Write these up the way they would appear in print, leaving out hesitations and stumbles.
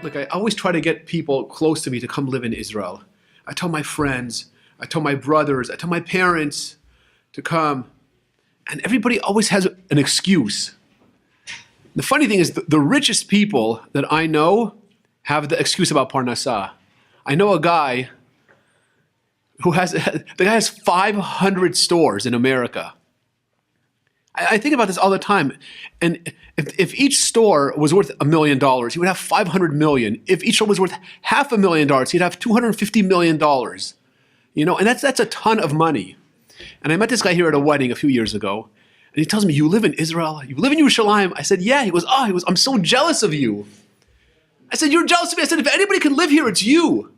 Look, I always try to get people close to me to come live in Israel. I tell my friends, I tell my brothers, I tell my parents to come. And everybody always has an excuse. The funny thing is, the richest people that I know have the excuse about Parnassah. I know a guy who has 500 stores in America. I think about this all the time. And if each store was worth $1 million, he would have 500 million. If each store was worth $500,000, he'd have $250 million. You know, and that's a ton of money. And I met this guy here at a wedding a few years ago, and he tells me, "You live in Israel? You live in Yerushalayim?" I said, "Yeah." He goes, "I'm so jealous of you." I said, "You're jealous of me?" I said, "If anybody can live here, it's you."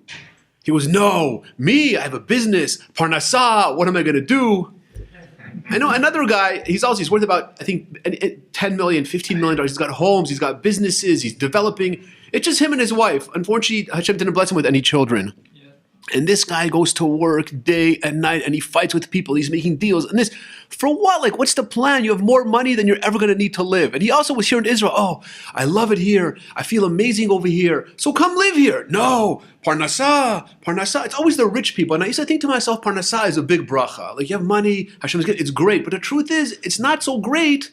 He goes, "No, me, I have a business, Parnassah, what am I gonna do?" I know another guy, he's worth about, I think, $10 million, $15 million. He's got homes, he's got businesses, he's developing. It's just him and his wife. Unfortunately, Hashem didn't bless him with any children. And this guy goes to work day and night, and he fights with people. He's making deals. And this, for what? Like, what's the plan? You have more money than you're ever going to need to live. And he also was here in Israel. "Oh, I love it here. I feel amazing over here. So come live here." No, Parnassah. It's always the rich people. And I used to think to myself, Parnassah is a big bracha. Like, you have money, Hashem is good. It's great. But the truth is, it's not so great,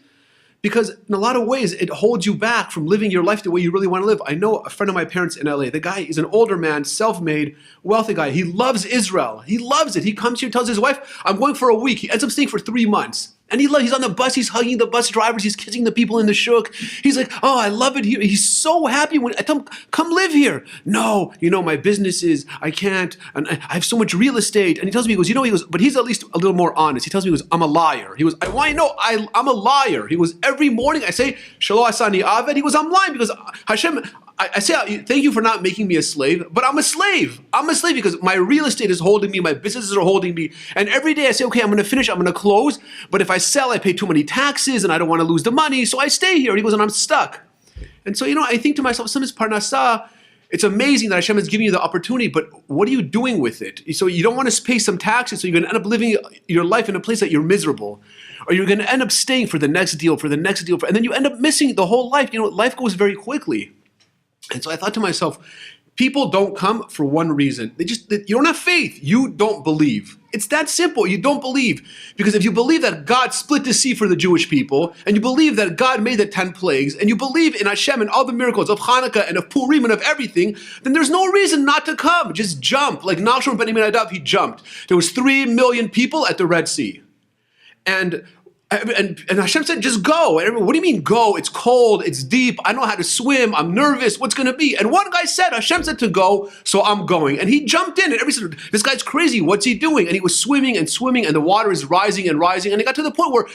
because in a lot of ways, it holds you back from living your life the way you really want to live. I know a friend of my parents in LA. The guy is an older man, self-made, wealthy guy. He loves Israel. He loves it. He comes here, tells his wife, "I'm going for a week." He ends up staying for 3 months. And he's on the bus, he's hugging the bus drivers, he's kissing the people in the shuk. He's like, "Oh, I love it here." He's so happy when I tell him, "Come live here." "No, my businesses, I can't, and I have so much real estate." And he tells me, he goes, but he's at least a little more honest. He tells me, "I'm a liar." He goes, "I want you to know, I'm a liar." He goes, "Every morning I say, 'Shelo asani aved.'" He goes, "I'm lying because Hashem, I say, thank you for not making me a slave, but I'm a slave. I'm a slave because my real estate is holding me, my businesses are holding me. And every day I say, okay, I'm going to finish, I'm going to close. But if I sell, I pay too many taxes and I don't want to lose the money. So I stay here." And he goes, "And I'm stuck." And so, I think to myself, sometimes Parnassah, it's amazing that Hashem is giving you the opportunity, but what are you doing with it? So you don't want to pay some taxes, so you're going to end up living your life in a place that you're miserable. Or you're going to end up staying for the next deal, and then you end up missing the whole life. Life goes very quickly. And so I thought to myself, people don't come for one reason. You don't have faith. You don't believe. It's that simple. You don't believe. Because if you believe that God split the sea for the Jewish people, and you believe that God made the 10 plagues, and you believe in Hashem and all the miracles of Hanukkah and of Purim and of everything, then there's no reason not to come. Just jump. Like Nachshon ben Aminadab, he jumped. There was 3 million people at the Red Sea. And Hashem said, "Just go." And everyone, "What do you mean go? It's cold, it's deep, I don't know how to swim, I'm nervous, what's going to be?" And one guy said, Hashem said to go, so I'm going. And he jumped in, and everybody said, "This guy's crazy, what's he doing?" And he was swimming, and the water is rising and rising. And it got to the point where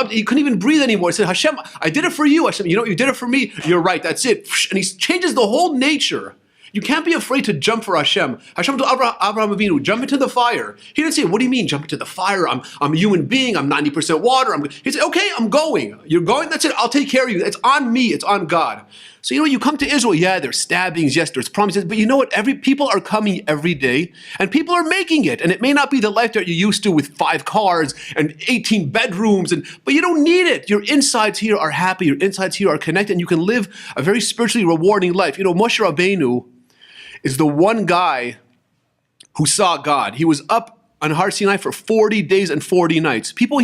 he couldn't even breathe anymore. He said, "Hashem, I did it for you." Hashem, "You did it for me. You're right, that's it." And he changes the whole nature. You can't be afraid to jump for Hashem. Hashem told Avraham Avinu, "Jump into the fire." He didn't say, "What do you mean, jump into the fire? I'm a human being. I'm 90% water." He said, "Okay, I'm going. You're going? That's it. I'll take care of you. It's on me. It's on God." So you come to Israel. Yeah, there's stabbings. Yes, there's promises. But you know what? People are coming every day, and people are making it. And it may not be the life that you're used to with 5 cars and 18 bedrooms, but you don't need it. Your insides here are happy. Your insides here are connected, and you can live a very spiritually rewarding life. Moshe Rabbeinu is the one guy who saw God. He was up on Har Sinai for 40 days and 40 nights. People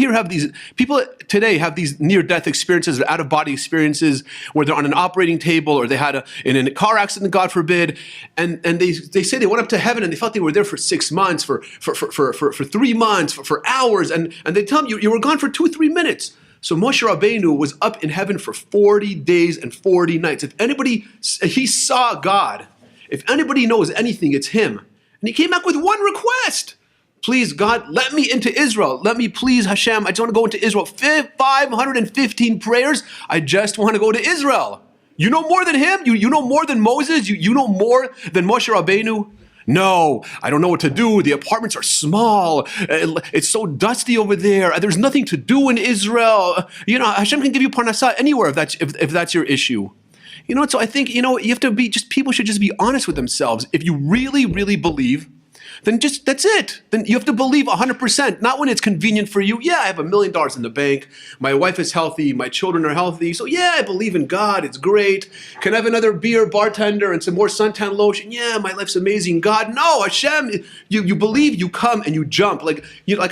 today have these near-death experiences, or out-of-body experiences, where they're on an operating table, or they had in a car accident, God forbid, and they say they went up to heaven and they thought they were there for 6 months, for 3 months, for hours, and they tell them you were gone for 2-3 minutes. So Moshe Rabbeinu was up in heaven for 40 days and 40 nights. He saw God. If anybody knows anything, it's him. And he came back with one request. "Please, God, let me into Israel. Let me, please, Hashem, I just want to go into Israel." 515 prayers. "I just want to go to Israel." You know more than him? You know more than Moses? You know more than Moshe Rabbeinu? "No, I don't know what to do. The apartments are small. It's so dusty over there. There's nothing to do in Israel." Hashem can give you Parnassah anywhere if that's your issue. So I think, you have to people should just be honest with themselves. If you really, really believe then just, that's it. Then you have to believe 100%, not when it's convenient for you. Yeah, I have $1 million in the bank. My wife is healthy. My children are healthy. So yeah, I believe in God. It's great. Can I have another beer, bartender, and some more suntan lotion? Yeah, my life's amazing. God, no, Hashem, you believe, you come, and you jump. Like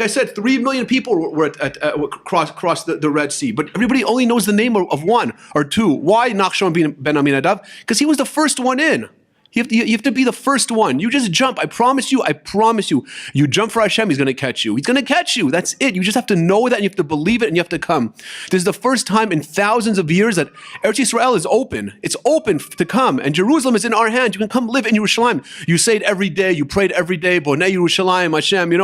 I said, 3 million people were across the Red Sea, but everybody only knows the name of one or two. Why Nachshon ben Aminadav? Because he was the first one in. You have to be the first one. You just jump. I promise you. You jump for Hashem, he's going to catch you. He's going to catch you. That's it. You just have to know that, and you have to believe it, and you have to come. This is the first time in thousands of years that Eretz Yisrael is open. It's open to come, and Jerusalem is in our hands. You can come live in Yerushalayim. You say it every day. You pray it every day. Bonei Yerushalayim, Hashem.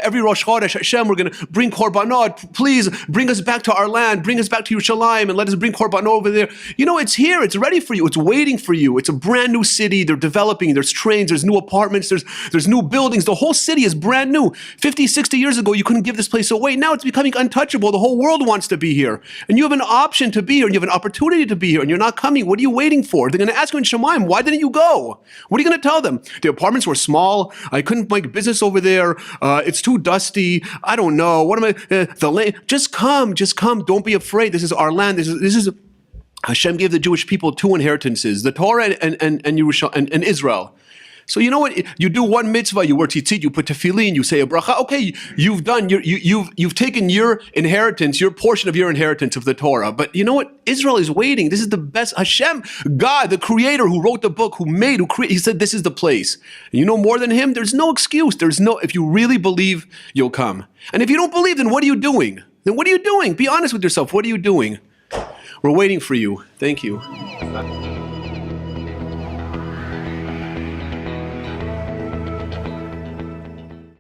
Every Rosh Chodesh, Hashem, we're going to bring korbanot. Please bring us back to our land. Bring us back to Yerushalayim, and let us bring korbanot over there. It's here. It's ready for you. It's waiting for you. It's a brand new city. They're developing, there's trains, there's new apartments, there's new buildings. The whole city is brand new. 50, 60 years ago, you couldn't give this place away. Now it's becoming untouchable. The whole world wants to be here. And you have an option to be here, and you have an opportunity to be here, and you're not coming. What are you waiting for? They're going to ask you in Shemaim, why didn't you go? What are you going to tell them? The apartments were small. I couldn't make business over there. It's too dusty. I don't know. What am I? The land. Just come. Don't be afraid. This is our land. This is Hashem gave the Jewish people two inheritances, the Torah and Israel. So you know what? You do one mitzvah, you wear tzitzit, you put tefillin, you say a bracha. Okay, you've taken your inheritance, your portion of your inheritance of the Torah. But you know what? Israel is waiting. This is the best. Hashem, God, the Creator, who wrote the book, he said this is the place. And you know more than Him. There's no excuse. If you really believe, you'll come. And if you don't believe, then what are you doing? Be honest with yourself. What are you doing? We're waiting for you. Thank you.